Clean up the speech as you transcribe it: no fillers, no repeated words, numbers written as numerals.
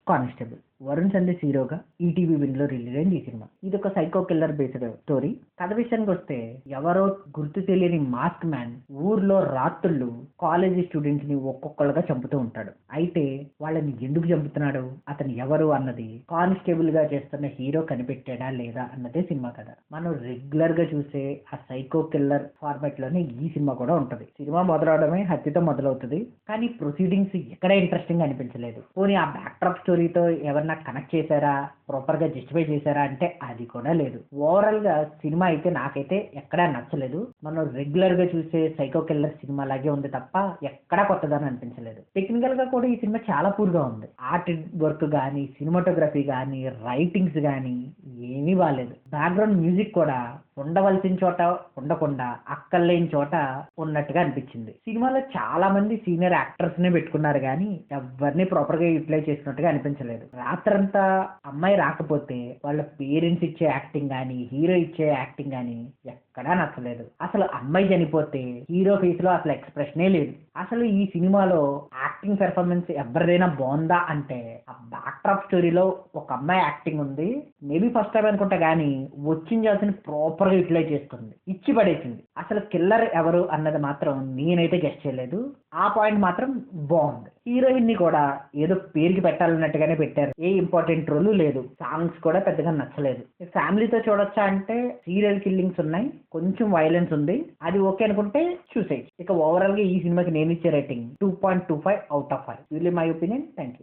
Constable Varun Sandesh హీరోగా ETV win లో release అయింది ఈ సినిమా. ఇది ఒక సైకో కిల్లర్ బేస్డ్ స్టోరీ. కథ విషయానికి వస్తే ఎవరో గుర్తు తెలియని మాస్క్ మ్యాన్ ఊర్లో రాత్రుళ్ళు కాలేజీ స్టూడెంట్స్ ని ఒక్కొక్కరుగా చంపుతూ ఉంటాడు. అయితే వాళ్ళని ఎందుకు చంపుతున్నాడు, అతను ఎవరు అన్నది కానిస్టేబుల్ గా చేస్తున్న హీరో కనిపెట్టాడా లేదా అన్నదే సినిమా కథ. మనం రెగ్యులర్ గా చూసే ఆ సైకో కిల్లర్ ఫార్మాట్ లోనే ఈ సినిమా కూడా ఉంటది. సినిమా మొదలవడమే హత్యతో మొదలవుతుంది, కానీ ప్రొసీడింగ్స్ ఎక్కడ ఇంట్రెస్టింగ్ అనిపించలేదు. పోనీ ఆ బ్యాక్ డ్రాప్ స్టోరీతో ఎవరన్నా కనెక్ట్ చేశారా, ప్రాపర్ గా జస్టిఫై చేశారా అంటే అది కూడా లేదు. ఓవరాల్ గా సినిమా అయితే నాకైతే ఎక్కడా నచ్చలేదు. మనం రెగ్యులర్ గా చూసే సైకో కిల్లర్ సినిమా లాగే ఉంది తప్ప ఎక్కడా కొత్తదని అనిపించలేదు. టెక్నికల్ గా కూడా ఈ సినిమా చాలా పూర్ గా ఉంది. ఆర్ట్ వర్క్ గానీ, సినిమాటోగ్రఫీ గానీ, రైటింగ్స్ గానీ ఏమీ బాగాలేదు. బ్యాక్గ్రౌండ్ మ్యూజిక్ కూడా ఉండవలసిన చోట ఉండకుండా అక్కర్లేని చోట ఉన్నట్టుగా అనిపించింది. సినిమాలో చాలా మంది సీనియర్ యాక్టర్స్ నే పెట్టుకున్నారు కానీ ఎవరిని ప్రాపర్ గా యూటిలైజ్ చేసినట్టుగా అనిపించలేదు. రాత్రంతా అమ్మాయి రాకపోతే వాళ్ళ పేరెంట్స్ ఇచ్చే యాక్టింగ్ గానీ, హీరో ఇచ్చే యాక్టింగ్ గానీ ఎక్కడా నచ్చలేదు. అసలు అమ్మాయి చనిపోతే హీరో ఫేస్ లో అసలు ఎక్స్ప్రెషనే లేదు. అసలు ఈ సినిమాలో యాక్టింగ్ పెర్ఫార్మెన్స్ ఎవరిదైనా బాగుందా అంటే ఆ బ్యాక్ డ్రాప్ స్టోరీలో ఒక అమ్మాయి యాక్టింగ్ ఉంది. మేబీ ఫస్ట్ టైం అనుకుంటా కానీ వచ్చిన ప్రాపర్ గా యూటిలైజ్ చేసుకుంది, ఇచ్చి పడేసింది. అసలు కిల్లర్ ఎవరు అన్నది మాత్రం నేనైతే గెస్ట్ చేయలేదు. ఆ పాయింట్ మాత్రం బాగుంది. హీరోయిన్ ని కూడా ఏదో పేరుకి పెట్టాలన్నట్టుగానే పెట్టారు. ఏ ఇంపార్టెంట్ రోల్ లేదు. సాంగ్స్ కూడా పెద్దగా నచ్చలేదు. ఫ్యామిలీతో చూడొచ్చా అంటే సీరియల్ కిల్లింగ్స్ ఉన్నాయి, కొంచెం వైలెన్స్ ఉంది, అది ఓకే అనుకుంటే చూసేయచ్చు. ఇక ఓవరాల్ గా ఈ సినిమాకి నేను ఇచ్చే rating 2.25 out of 5. My opinion. Thank you.